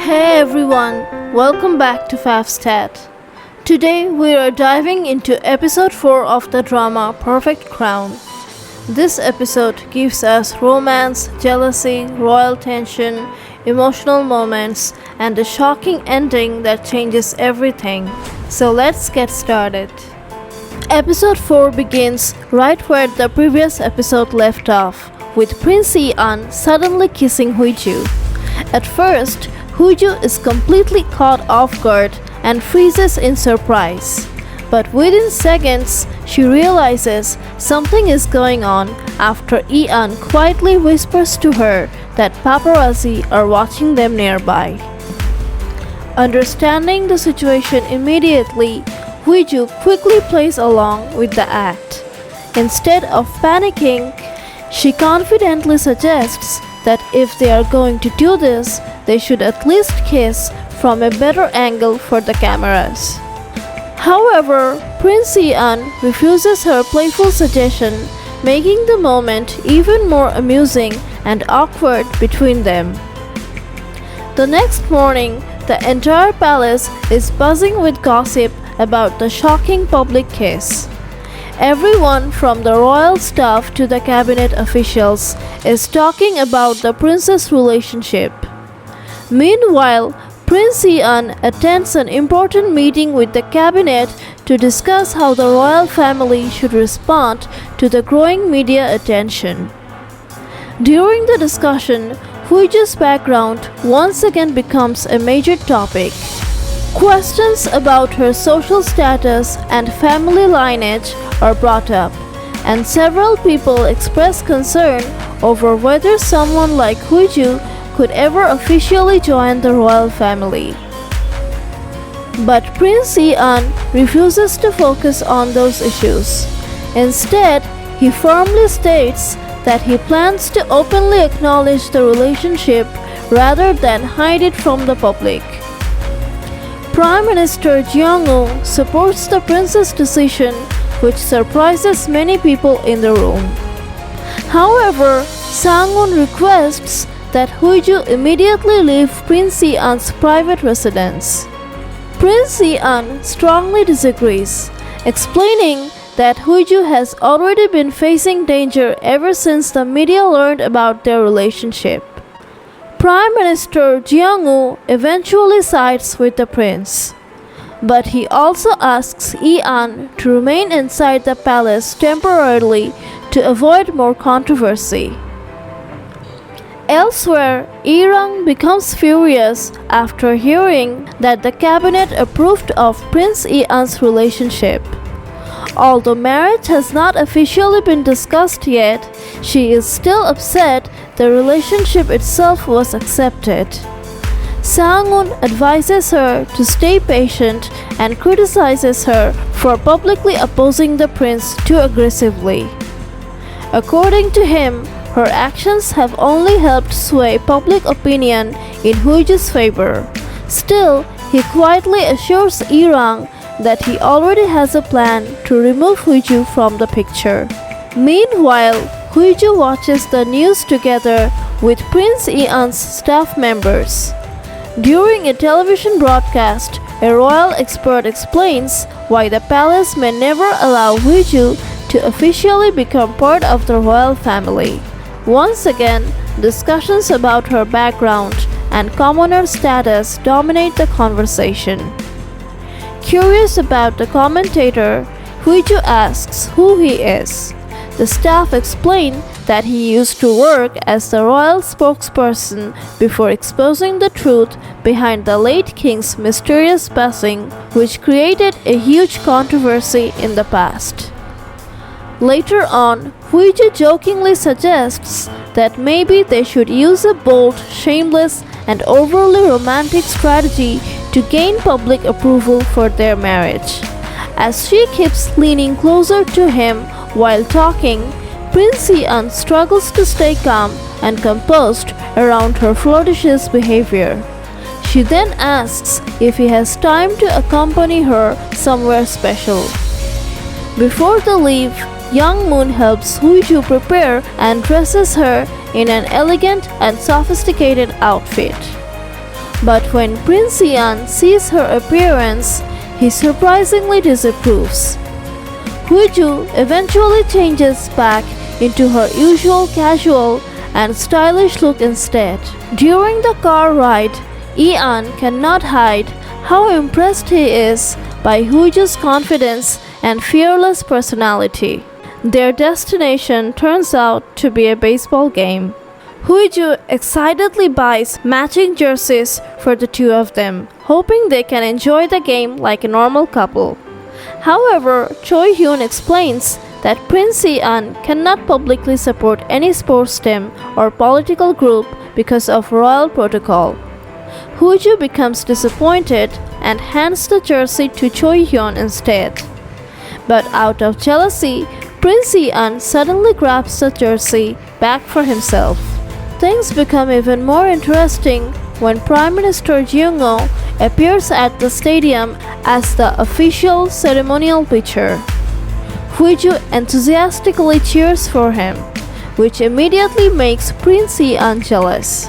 Hey everyone, welcome back to FavsChat. Today we are diving into episode 4 of the drama Perfect Crown. This episode gives us romance, jealousy, royal tension, emotional moments, and a shocking ending that changes everything. So let's get started. Episode 4 begins right where the previous episode left off, with Prince Yi-an suddenly kissing Huiju. At first, Huiju is completely caught off guard and freezes in surprise. But within seconds, she realizes something is going on after Yi-an quietly whispers to her that paparazzi are watching them nearby. Understanding the situation immediately, Huiju quickly plays along with the act. Instead of panicking, she confidently suggests that if they are going to do this, they should at least kiss from a better angle for the cameras. However, Prince Yi-an refuses her playful suggestion, making the moment even more amusing and awkward between them. The next morning, the entire palace is buzzing with gossip about the shocking public kiss. Everyone from the royal staff to the cabinet officials is talking about the prince's relationship. Meanwhile, Prince Yi-an attends an important meeting with the cabinet to discuss how the royal family should respond to the growing media attention. During the discussion, Huiju's background once again becomes a major topic. Questions about her social status and family lineage are brought up, and several people express concern over whether someone like Huiju could ever officially join the royal family. But Prince Yi-an refuses to focus on those issues. Instead, he firmly states that he plans to openly acknowledge the relationship rather than hide it from the public. Prime Minister Jeong-woo supports the prince's decision, which surprises many people in the room. However, Sang-won requests that Huiju immediately leave Prince Yi-an's private residence. Prince Yi-an strongly disagrees, explaining that Huiju has already been facing danger ever since the media learned about their relationship. Prime Minister Jeong-woo eventually sides with the prince, but he also asks Yi-an to remain inside the palace temporarily to avoid more controversy. Elsewhere, Yi-rang becomes furious after hearing that the cabinet approved of Prince Yi-an's relationship. Although marriage has not officially been discussed yet, she is still upset the relationship itself was accepted. Sang-won advises her to stay patient and criticizes her for publicly opposing the prince too aggressively. According to him, her actions have only helped sway public opinion in Huiju's favor. Still, he quietly assures Yi-rang that he already has a plan to remove Huiju from the picture. Meanwhile, Huiju watches the news together with Prince Yi-an's staff members. During a television broadcast, a royal expert explains why the palace may never allow Huiju to officially become part of the royal family. Once again, discussions about her background and commoner status dominate the conversation. Curious about the commentator, Huiju asks who he is. The staff explain that he used to work as the royal spokesperson before exposing the truth behind the late king's mysterious passing, which created a huge controversy in the past. Later on, Huiju jokingly suggests that maybe they should use a bold, shameless, and overly romantic strategy to gain public approval for their marriage. As she keeps leaning closer to him while talking, Prince Yi-an struggles to stay calm and composed around her flirtatious behavior. She then asks if he has time to accompany her somewhere special. Before they leave, Young Moon helps Huiju prepare and dresses her in an elegant and sophisticated outfit. But when Prince Ian sees her appearance, he surprisingly disapproves. Huiju eventually changes back into her usual casual and stylish look instead. During the car ride, Ian cannot hide how impressed he is by Huju's confidence and fearless personality. Their destination turns out to be a baseball game. Huiju excitedly buys matching jerseys for the two of them, hoping they can enjoy the game like a normal couple. However, Choi Hyun explains that Prince Ian cannot publicly support any sports team or political group because of royal protocol. Huiju becomes disappointed and hands the jersey to Choi Hyun instead. But out of jealousy, Prince Ian suddenly grabs the jersey back for himself. Things become even more interesting when Prime Minister Jung-ho appears at the stadium as the official ceremonial pitcher. Huiju enthusiastically cheers for him, which immediately makes Prince Ian jealous.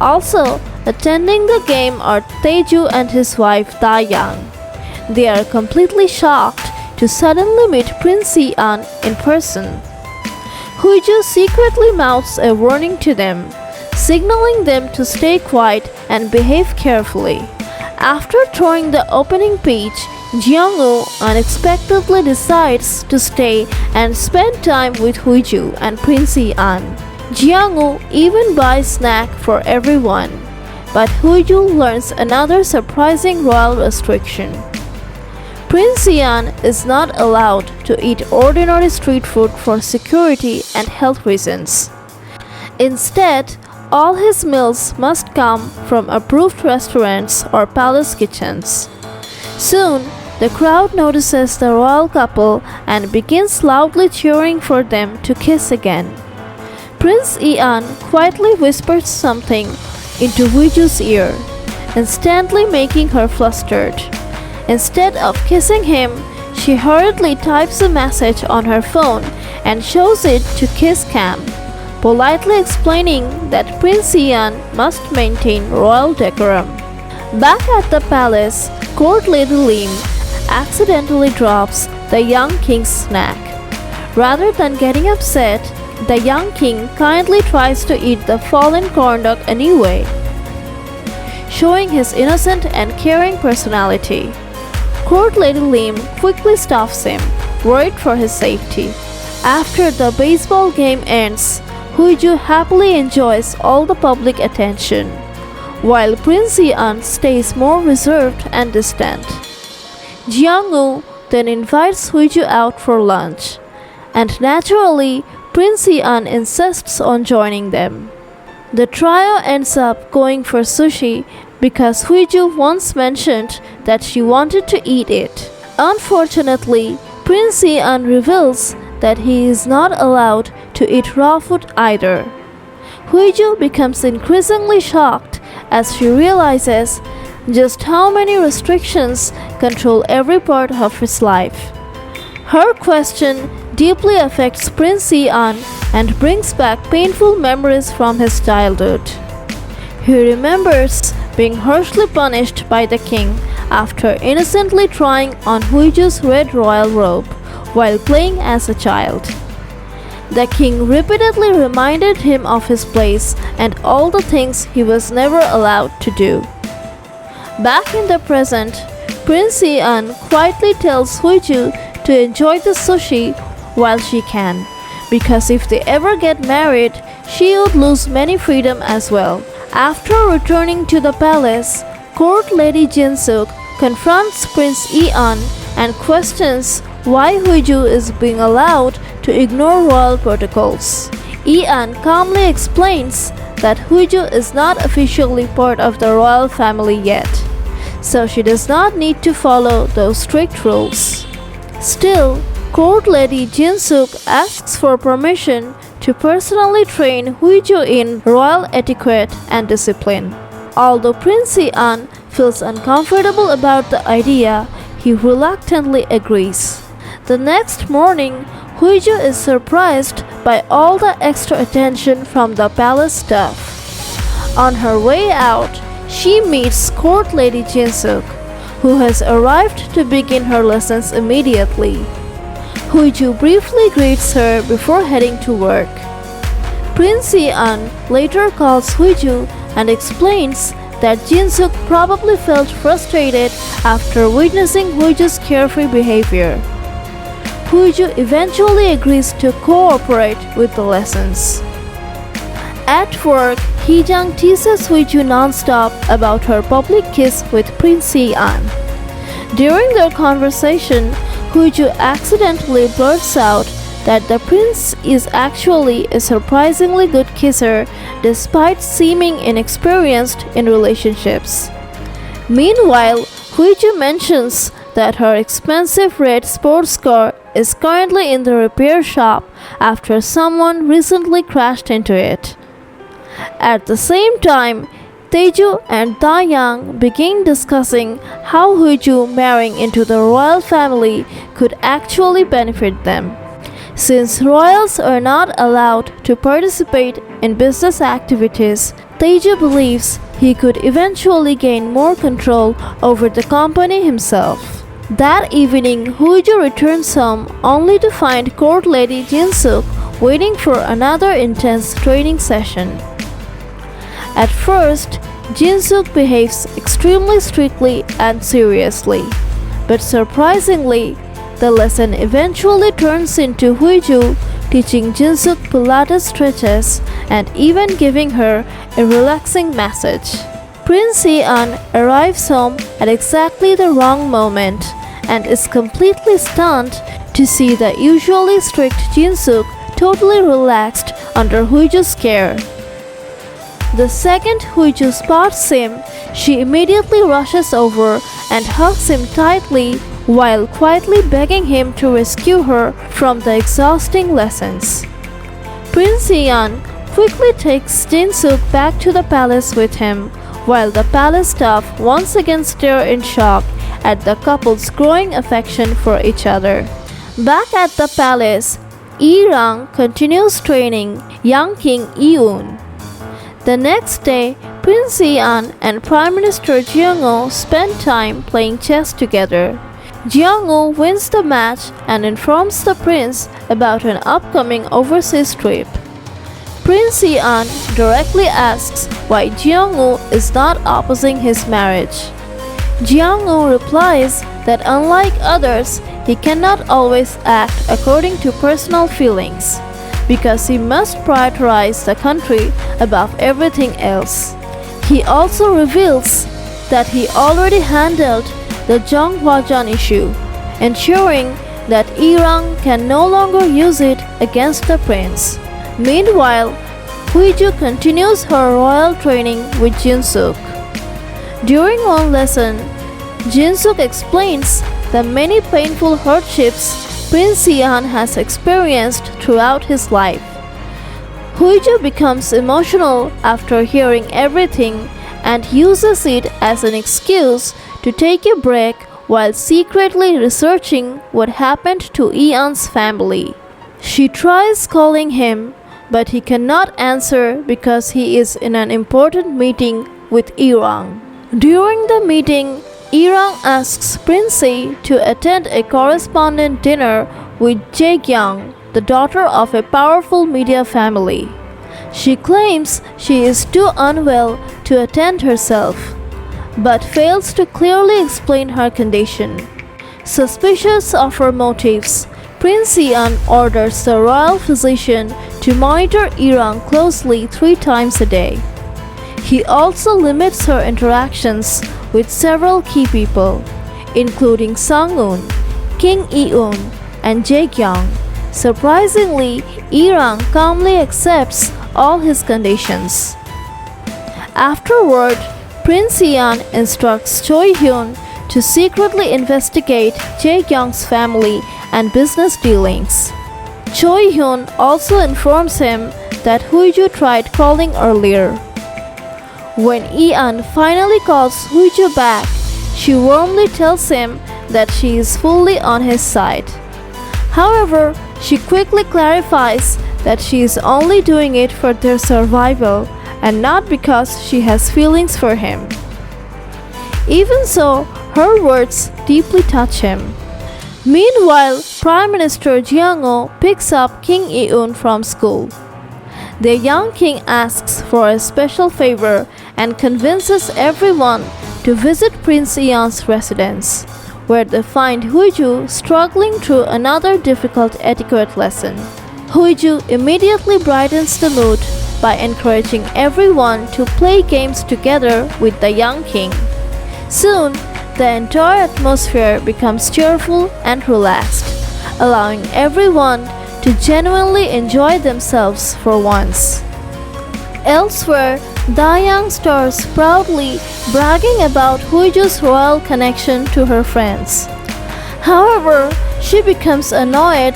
Also, attending the game are Taeju and his wife Da-young. They are completely shocked to suddenly meet Prince Ian in person. Huiju secretly mouths a warning to them, signaling them to stay quiet and behave carefully. After throwing the opening pitch, Jeong-woo unexpectedly decides to stay and spend time with Huiju and Prince Ian. Jeong-woo even buys snack for everyone, but Huiju learns another surprising royal restriction. Prince Ian is not allowed to eat ordinary street food for security and health reasons. Instead, all his meals must come from approved restaurants or palace kitchens. Soon, the crowd notices the royal couple and begins loudly cheering for them to kiss again. Prince Ian quietly whispers something into Huiju's ear, instantly making her flustered. Instead of kissing him, she hurriedly types a message on her phone and shows it to Kiss Cam, politely explaining that Prince Ian must maintain royal decorum. Back at the palace, Court Lady Lim accidentally drops the young king's snack. Rather than getting upset, the young king kindly tries to eat the fallen corn dog anyway, showing his innocent and caring personality. Court Lady Lim quickly stops him, worried for his safety. After the baseball game ends, Huiju happily enjoys all the public attention, while Prince Ian stays more reserved and distant. Jeong-woo then invites Huiju out for lunch, and naturally, Prince Ian insists on joining them. The trio ends up going for sushi because Huiju once mentioned that she wanted to eat it. Unfortunately, Prince Ian reveals that he is not allowed to eat raw food either. Huiju becomes increasingly shocked as she realizes just how many restrictions control every part of his life. Her question deeply affects Prince Ian and brings back painful memories from his childhood. He remembers being harshly punished by the king after innocently trying on Huiju's red royal robe while playing as a child. The king repeatedly reminded him of his place and all the things he was never allowed to do. Back in the present, Prince Ian quietly tells Huiju to enjoy the sushi while she can, because if they ever get married, she would lose many freedom as well. After returning to the palace, Court Lady Jin Suk confronts Prince Ian and questions why Huiju is being allowed to ignore royal protocols. Ian calmly explains that Huiju is not officially part of the royal family yet, so she does not need to follow those strict rules. Still, Court Lady Jin Suk asks for permission to personally train Huiju in royal etiquette and discipline. Although Prince Ian feels uncomfortable about the idea, he reluctantly agrees. The next morning, Huiju is surprised by all the extra attention from the palace staff. On her way out, she meets court lady Jin Suk, who has arrived to begin her lessons immediately. Huiju briefly greets her before heading to work. Prince Yi-an later calls Huiju and explains that Jin Suk probably felt frustrated after witnessing Huiju's carefree behavior. Huiju eventually agrees to cooperate with the lessons. At work, Hee-jang teases Huiju non-stop about her public kiss with Prince Yi-an. During their conversation, Huiju accidentally blurts out that the prince is actually a surprisingly good kisser despite seeming inexperienced in relationships. Meanwhile, Huiju mentions that her expensive red sports car is currently in the repair shop after someone recently crashed into it. At the same time, Taeju and Dayang begin discussing how Huiju marrying into the royal family could actually benefit them. Since royals are not allowed to participate in business activities, Taeju believes he could eventually gain more control over the company himself. That evening, Huiju returns home only to find court lady Jin Suk waiting for another intense training session. At first, Jin Suk behaves extremely strictly and seriously, but surprisingly, the lesson eventually turns into Huiju teaching Jin Suk Pilates stretches and even giving her a relaxing massage. Prince Yi-an arrives home at exactly the wrong moment and is completely stunned to see the usually strict Jin Suk totally relaxed under Huiju's care. The second Huiju spots him, she immediately rushes over and hugs him tightly while quietly begging him to rescue her from the exhausting lessons. Prince Yi-an quickly takes Jin Suk back to the palace with him, while the palace staff once again stare in shock at the couple's growing affection for each other. Back at the palace, Yi-rang continues training young King Yi-un. The next day, Prince Yi-an and Prime Minister Jeong-woo spend time playing chess together. Jeong-woo wins the match and informs the prince about an upcoming overseas trip. Prince Yi-an directly asks why Jeong-woo is not opposing his marriage. Jeong-woo replies that unlike others, he cannot always act according to personal feelings, because he must prioritize the country above everything else. He also reveals that he already handled the Zhonghwajan issue, ensuring that Yi-rang can no longer use it against the prince. Meanwhile, Huiju continues her royal training with Jin Suk. During one lesson, Jin Suk explains the many painful hardships Prince Yi-an has experienced throughout his life. Huiju becomes emotional after hearing everything and uses it as an excuse to take a break while secretly researching what happened to Yi-an's family. She tries calling him, but he cannot answer because he is in an important meeting with Yi-rang. During the meeting, Yi-rang asks Prince Yi to attend a correspondent dinner with Jae-kyung, the daughter of a powerful media family. She claims she is too unwell to attend herself, but fails to clearly explain her condition. Suspicious of her motives, Prince Yi-an orders the royal physician to monitor Yi-rang closely 3 times a day. He also limits her interactions with several key people, including Sang-un, King Yi-un, and Jae-kyung. Surprisingly, Yi-rang calmly accepts all his conditions. Afterward, Prince Yi-an instructs Choi-hyun to secretly investigate Jae-kyung's family and business dealings. Choi-hyun also informs him that Huiju tried calling earlier. When Yi-an finally calls Huiju back, she warmly tells him that she is fully on his side. However, she quickly clarifies that she is only doing it for their survival and not because she has feelings for him. Even so, her words deeply touch him. Meanwhile, Prime Minister Jiang picks up King Eun from school. The young king asks for a special favor and convinces everyone to visit Prince Eun's residence, where they find Huiju struggling through another difficult etiquette lesson. Huiju immediately brightens the mood by encouraging everyone to play games together with the young king. Soon, the entire atmosphere becomes cheerful and relaxed, allowing everyone to genuinely enjoy themselves for once. Elsewhere, Dayang stars proudly bragging about Huiju's royal connection to her friends. However, she becomes annoyed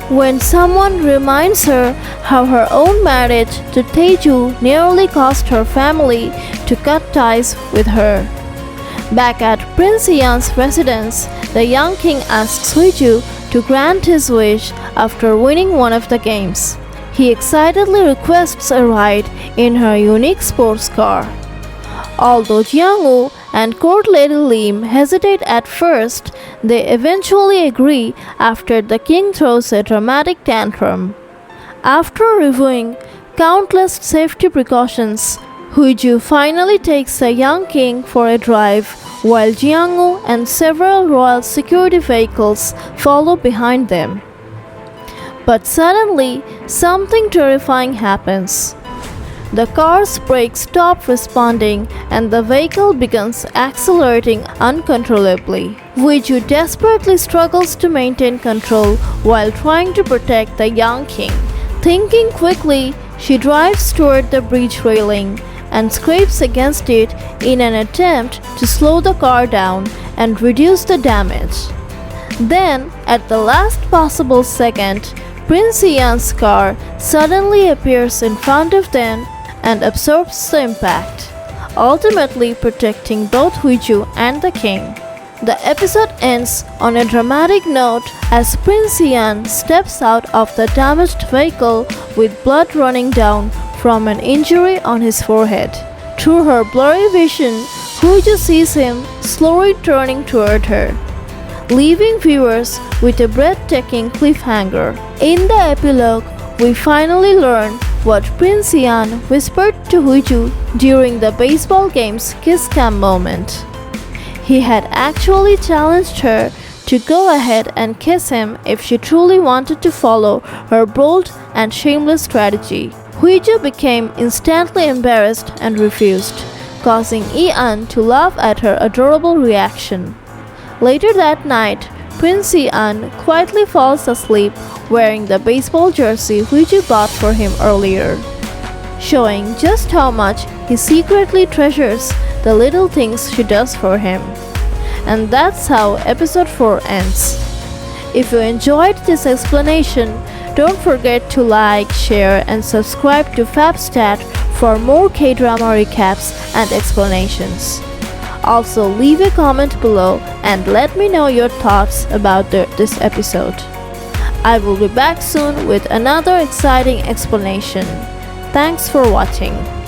when someone reminds her how her own marriage to Taeju nearly caused her family to cut ties with her. Back at Prince Eun's residence, the young king asks Huiju to grant his wish after winning one of the games. He excitedly requests a ride in her unique sports car. Although Jiang and Court Lady Lim hesitate at first, they eventually agree after the king throws a dramatic tantrum. After reviewing countless safety precautions, Huiju finally takes the young king for a drive, while Jiang and several royal security vehicles follow behind them. But suddenly, something terrifying happens. The car's brakes stop responding and the vehicle begins accelerating uncontrollably. Huiju desperately struggles to maintain control while trying to protect the young king. Thinking quickly, she drives toward the bridge railing and scrapes against it in an attempt to slow the car down and reduce the damage. Then, at the last possible second, Prince Eun's car suddenly appears in front of them and absorbs the impact, ultimately protecting both Huiju and the king. The episode ends on a dramatic note as Prince Eun steps out of the damaged vehicle with blood running down from an injury on his forehead. Through her blurry vision, Huiju sees him slowly turning toward her, leaving viewers with a breathtaking cliffhanger. In the epilogue, we finally learn what Prince Eun whispered to Huiju during the baseball game's kiss cam moment. He had actually challenged her to go ahead and kiss him if she truly wanted to follow her bold and shameless strategy. Huiju became instantly embarrassed and refused, causing Eun to laugh at her adorable reaction. Later that night, Prince Eun quietly falls asleep wearing the baseball jersey Huiju bought for him earlier, showing just how much he secretly treasures the little things she does for him. And that's how episode 4 ends. If you enjoyed this explanation, don't forget to like, share, and subscribe to FavsChat for more K-drama recaps and explanations. Also, leave a comment below and let me know your thoughts about this episode. I will be back soon with another exciting explanation. Thanks for watching.